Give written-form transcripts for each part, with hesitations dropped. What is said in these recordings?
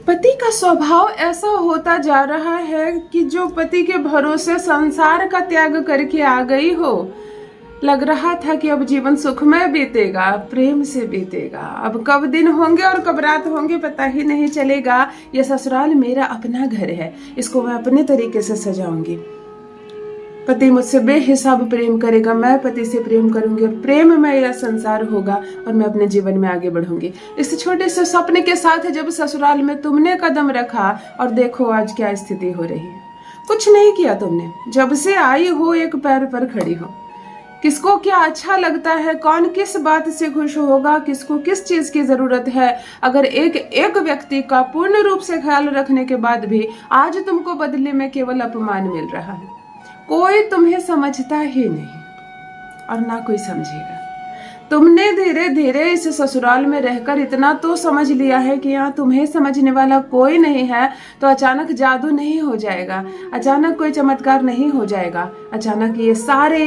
पति का स्वभाव ऐसा होता जा रहा है कि जो पति के भरोसे संसार का त्याग करके आ गई हो, लग रहा था कि अब जीवन सुखमय बीतेगा, प्रेम से बीतेगा। अब कब दिन होंगे और कब रात होंगे पता ही नहीं चलेगा। ये ससुराल मेरा अपना घर है, इसको मैं अपने तरीके से सजाऊंगी। पति मुझसे बेहिसाब प्रेम करेगा, मैं पति से प्रेम करूंगी और प्रेम में यह संसार होगा और मैं अपने जीवन में आगे बढ़ूंगी। इस छोटे से सपने के साथ जब ससुराल में तुमने कदम रखा और देखो आज क्या स्थिति हो रही है। कुछ नहीं किया तुमने, जब से आई हो एक पैर पर खड़ी हो। किसको क्या अच्छा लगता है, कौन किस बात से खुश होगा, किसको किस चीज की जरूरत है, अगर एक व्यक्ति का पूर्ण रूप से ख्याल रखने के बाद भी आज तुमको बदले में केवल अपमान मिल रहा है। कोई तुम्हें समझता ही नहीं और ना कोई समझेगा। तुमने धीरे धीरे इस ससुराल में रहकर इतना तो समझ लिया है कि यहाँ तुम्हें समझने वाला कोई नहीं है, तो अचानक जादू नहीं हो जाएगा, अचानक कोई चमत्कार नहीं हो जाएगा। अचानक ये सारे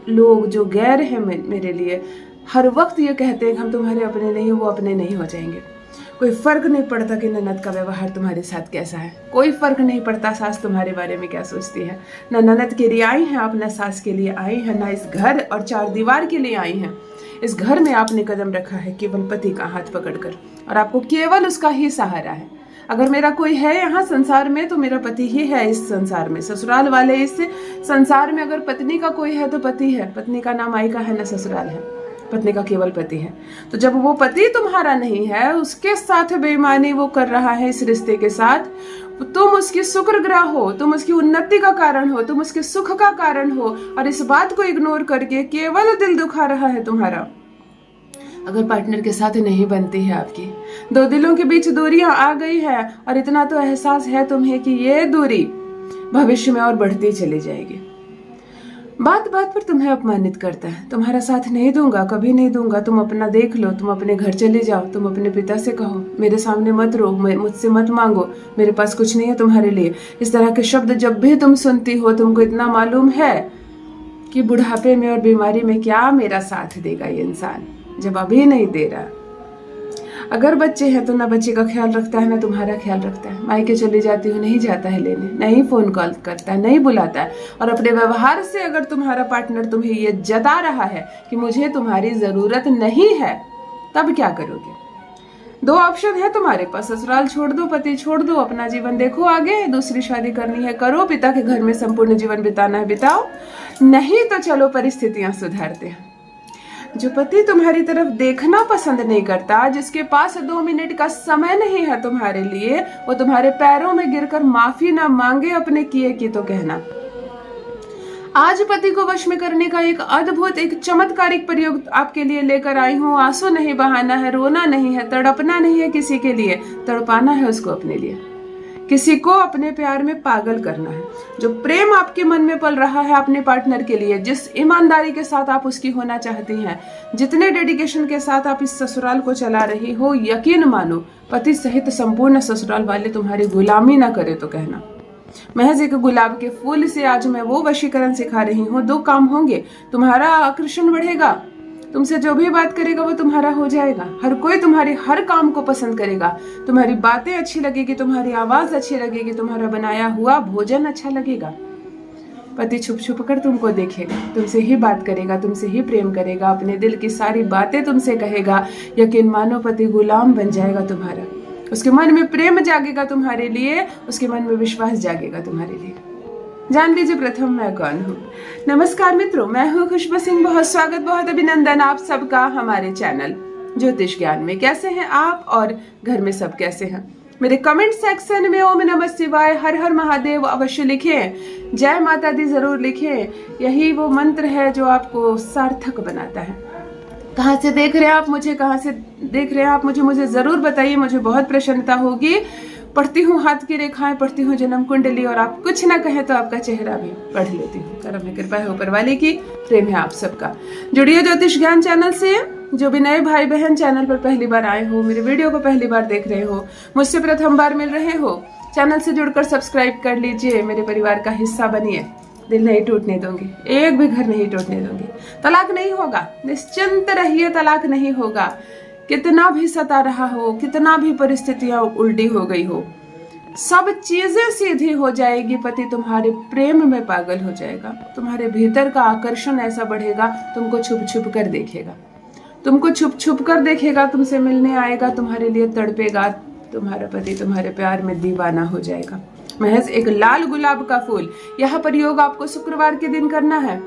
लोग जो गैर हैं मेरे लिए, हर वक्त ये कहते हैं कि हम तुम्हारे अपने नहीं, वो अपने नहीं हो जाएंगे। कोई फर्क नहीं पड़ता कि ननद का व्यवहार तुम्हारे साथ कैसा है, कोई फर्क नहीं पड़ता सास तुम्हारे बारे में क्या सोचती है। ना ननद के लिए आई हैं आप, ना सास के लिए आई हैं, ना इस घर और चार दीवार के लिए आई हैं। इस घर में आपने कदम रखा है केवल पति का हाथ पकड़कर, और आपको केवल उसका ही सहारा है। अगर मेरा कोई है यहाँ संसार में तो मेरा पति ही है। इस संसार में, ससुराल वाले इस संसार में अगर पत्नी का कोई है तो पति है। पत्नी का नाम मायका है, न ससुराल है। पत्नी का केवल पति है। तो जब वो पति तुम्हारा नहीं है, उसके साथ बेईमानी वो कर रहा है इस रिश्ते के साथ, तुम उसकी शुक्रग्राह हो, तुम उसकी उन्नति का कारण हो, तुम उसके सुख का कारण हो, और इस बात को इग्नोर करके केवल दिल दुखा रहा है तुम्हारा। अगर पार्टनर के साथ नहीं बनती है आपकी, दो दिलों के बीच दूरियां आ गई है, और इतना तो एहसास है तुम्हें कि ये दूरी भविष्य में और बढ़ती चली जाएगी। बात बात पर तुम्हें अपमानित करता है, तुम्हारा साथ नहीं दूंगा, कभी नहीं दूंगा, तुम अपना देख लो, तुम अपने घर चले जाओ, तुम अपने पिता से कहो, मेरे सामने मत रो, मुझसे मत मांगो, मेरे पास कुछ नहीं है तुम्हारे लिए। इस तरह के शब्द जब भी तुम सुनती हो, तुमको इतना मालूम है कि बुढ़ापे में और बीमारी में क्या मेरा साथ देगा ये इंसान, जब अभी नहीं दे रहा। अगर बच्चे हैं तो ना बच्चे का ख्याल रखता है, ना तुम्हारा ख्याल रखता है। मायके चली जाती हो, नहीं जाता है लेने, नहीं फोन कॉल करता है, नहीं बुलाता है। और अपने व्यवहार से अगर तुम्हारा पार्टनर तुम्हें ये जता रहा है कि मुझे तुम्हारी जरूरत नहीं है, तब क्या करोगे? दो ऑप्शन है तुम्हारे पास, ससुराल छोड़ दो, पति छोड़ दो, अपना जीवन देखो आगे, दूसरी शादी करनी है करो, पिता के घर में संपूर्ण जीवन बिताना है बिताओ, नहीं तो चलो परिस्थितियां सुधारते हैं। जो पति तुम्हारी तरफ देखना पसंद नहीं करता, जिसके पास 2 मिनट का समय नहीं है तुम्हारे लिए, वो तुम्हारे पैरों में गिरकर माफी ना मांगे अपने किए की तो कहना। आज पति को वश में करने का एक अद्भुत, एक चमत्कारिक प्रयोग आपके लिए लेकर आई हूँ। आंसू नहीं बहाना है, रोना नहीं है, तड़पना नहीं है किसी के लिए, तड़पाना है उसको अपने लिए। किसी को अपने प्यार में पागल करना है। जो प्रेम आपके मन में पल रहा है अपने पार्टनर के लिए, जिस ईमानदारी के साथ आप उसकी होना चाहती हैं, जितने डेडिकेशन के साथ आप इस ससुराल को चला रही हो, यकीन मानो पति सहित संपूर्ण ससुराल वाले तुम्हारी गुलामी ना करे तो कहना। महज एक गुलाब के फूल से आज मैं वो वशीकरण सिखा रही हूँ। 2 काम होंगे, तुम्हारा आकर्षण बढ़ेगा, तुमसे जो भी बात करेगा वो तुम्हारा हो जाएगा, हर कोई तुम्हारे हर काम को पसंद करेगा, तुम्हारी बातें अच्छी लगेगी, तुम्हारी आवाज अच्छी लगेगी, तुम्हारा बनाया हुआ भोजन अच्छा लगेगा। पति छुप छुप कर तुमको देखेगा, तुमसे ही बात करेगा, तुमसे ही प्रेम करेगा, अपने दिल की सारी बातें तुमसे कहेगा। यकीन मानो पति गुलाम बन जाएगा तुम्हारा। उसके मन में प्रेम जागेगा तुम्हारे लिए, उसके मन में विश्वास जागेगा तुम्हारे लिए। जान लीजिए प्रथम मैं कौन हूँ। नमस्कार मित्रों, मैं हूँ खुशबू सिंह। बहुत स्वागत, बहुत अभिनंदन आप सबका हमारे चैनल ज्योतिष ज्ञान में। कैसे हैं आप और घर में सब कैसे हैं? मेरे कमेंट सेक्शन में ओम नमः शिवाय, हर हर महादेव अवश्य लिखें, जय माता दी जरूर लिखें। यही वो मंत्र है जो आपको सार्थक बनाता है। कहाँ से देख रहे हैं आप मुझे, कहाँ से देख रहे हैं आप मुझे जरूर बताइए, मुझे बहुत प्रसन्नता होगी। पढ़ती हूँ हाथ की रेखाएं, पढ़ती हूँ जन्म कुंडली, और आप कुछ ना कहें तो आपका चेहरा भी पढ़ लेती हूँ। करम है, कृपा है ऊपर वाले की, प्रेम है आप सबका। जुड़िए ज्योतिष ज्ञान चैनल से। जो भी नए भाई बहन चैनल पर पहली बार आए हो, मेरे वीडियो को पहली बार देख रहे हो, मुझसे प्रथम बार मिल रहे हो, चैनल से जुड़कर सब्सक्राइब कर लीजिए, मेरे परिवार का हिस्सा बनिए। दिल नहीं टूटने दूंगी, एक भी घर नहीं टूटने दूंगी। तलाक नहीं होगा, निश्चिंत रहिए, तलाक नहीं होगा। कितना भी सता रहा हो, कितना भी परिस्थितियां उल्टी हो गई हो, सब चीजें सीधी हो जाएगी। पति तुम्हारे प्रेम में पागल हो जाएगा, तुम्हारे भीतर का आकर्षण ऐसा बढ़ेगा, तुमको छुप छुप कर देखेगा, तुमको छुप छुप कर देखेगा, तुमसे मिलने आएगा, तुम्हारे लिए तड़पेगा। तुम्हारा पति तुम्हारे प्यार में दीवाना हो जाएगा। महज एक लाल गुलाब का फूल, यह प्रयोग आपको शुक्रवार के दिन करना है।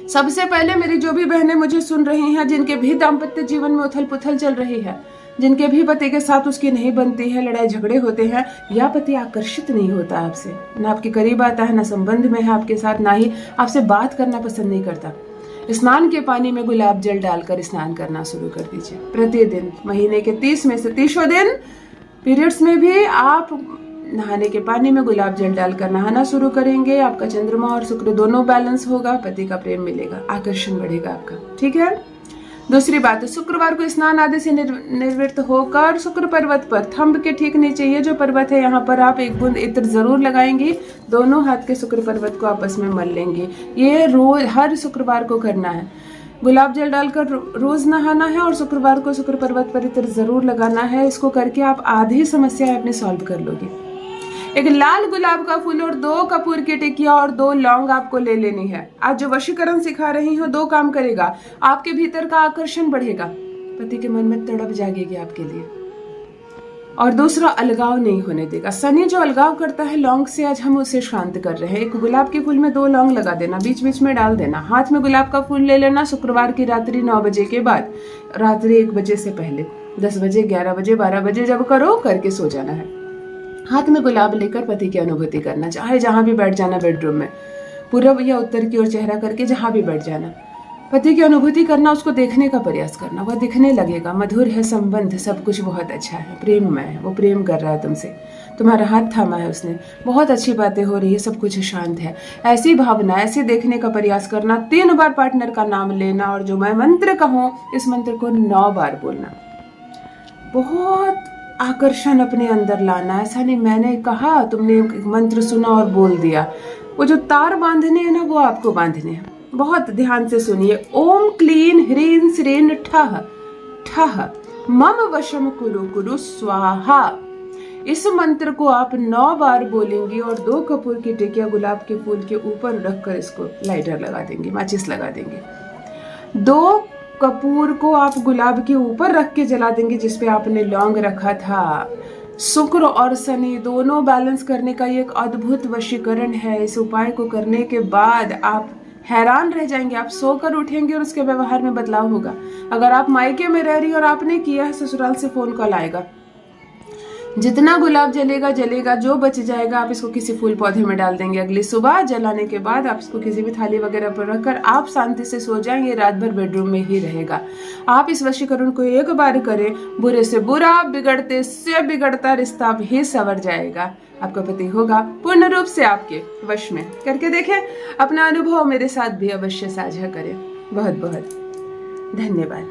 सबसे पहले मेरी जो भी बहनें मुझे सुन रही हैं, जिनके भी दाम्पत्य जीवन में उथल पुथल चल रही है, जिनके भी पति के साथ उसकी नहीं बनती है, लड़ाई झगड़े होते हैं, या पति आकर्षित नहीं होता आपसे, ना आपके करीब आता है, ना संबंध में है आपके साथ, ना ही आपसे बात करना पसंद नहीं करता, स्नान के पानी में गुलाब जल डालकर स्नान करना शुरू कर दीजिए प्रतिदिन। महीने के 30 में से 30 दिन पीरियड्स में भी आप नहाने के पानी में गुलाब जल डालकर नहाना शुरू करेंगे। आपका चंद्रमा और शुक्र दोनों बैलेंस होगा, पति का प्रेम मिलेगा, आकर्षण बढ़ेगा आपका। ठीक है। दूसरी बात है, शुक्रवार को स्नान आदि से निवृत्त होकर शुक्र पर्वत पर थंब के ठीक नीचे, ये जो पर्वत है यहाँ पर आप एक बूंद इत्र जरूर लगाएंगे, दोनों हाथ के शुक्र पर्वत को आपस में मल लेंगे। ये रोज हर शुक्रवार को करना है। गुलाब जल डालकर रोज नहाना है और शुक्रवार को शुक्र पर्वत पर इत्र जरूर लगाना है। इसको करके आप आधी समस्या अपने सॉल्व कर लोगे। एक लाल गुलाब का फूल और 2 कपूर की टिकिया और 2 लौंग आपको ले लेनी है। आज जो वशीकरण सिखा रही हूँ 2 काम करेगा, आपके भीतर का आकर्षण बढ़ेगा, पति के मन में तड़प जागेगी आपके लिए, और दूसरा अलगाव नहीं होने देगा। शनि जो अलगाव करता है लौंग से, आज हम उसे शांत कर रहे हैं। एक गुलाब के फूल में 2 लौंग लगा देना, बीच बीच में डाल देना, हाथ में गुलाब का फूल ले लेना। शुक्रवार की रात्रि 9 बजे के बाद, रात्रि 1 बजे से पहले, 10 बजे, 11 बजे, 12 बजे जब करो, करके सो जाना है। हाथ में गुलाब लेकर पति की अनुभूति करना, चाहे जहां भी बैठ जाना, बेडरूम में पूरब या उत्तर की ओर चेहरा करके जहां भी बैठ जाना, पति की अनुभूति करना, उसको देखने का प्रयास करना। वह दिखने लगेगा, मधुर है संबंध, सब कुछ बहुत अच्छा है, प्रेम में है, वो प्रेम कर रहा है तुमसे, तुम्हारा हाथ थामा है उसने, बहुत अच्छी बातें हो रही है, सब कुछ शांत है। ऐसी भावना, ऐसे देखने का प्रयास करना। 3 बार पार्टनर का नाम लेना, और जो मैं मंत्र कहूँ इस मंत्र को 9 बार बोलना। बहुत आकर्षण अपने अंदर लाना। ऐसा नहीं मैंने कहा, तुमने मंत्र सुना और बोल दिया। वो जो तार बांधने हैं ना, वो आपको बांधने हैं। बहुत ध्यान से सुनिए। ओम क्लीन ह्रीं श्रीं ठः ठः मम वशम कुरु कुरु स्वाहा। इस मंत्र को आप 9 बार बोलेंगे और 2 कपूर की टिकिया गुलाब के फूल के ऊपर रखकर इसको लाइटर लगा देंगे, माचिस लगा देंगे। 2 कपूर को आप गुलाब के ऊपर रख के जला देंगे जिसपे आपने लौंग रखा था। शुक्र और शनि दोनों बैलेंस करने का ये एक अद्भुत वशीकरण है। इस उपाय को करने के बाद आप हैरान रह जाएंगे। आप सोकर उठेंगे और उसके व्यवहार में बदलाव होगा। अगर आप मायके में रह रही और आपने किया है, ससुराल से फोन कॉल आएगा। जितना गुलाब जलेगा जलेगा, जो बच जाएगा आप इसको किसी फूल पौधे में डाल देंगे। अगली सुबह जलाने के बाद आप इसको किसी भी थाली वगैरह पर रखकर आप शांति से सो जाएंगे। रात भर बेडरूम में ही रहेगा। आप इस वशीकरण को 1 बार करें, बुरे से बुरा, बिगड़ते से बिगड़ता रिश्ता भी संवर जाएगा। आपका पति होगा पूर्ण रूप से आपके वश में। करके देखें, अपना अनुभव मेरे साथ भी अवश्य साझा करें। बहुत बहुत धन्यवाद।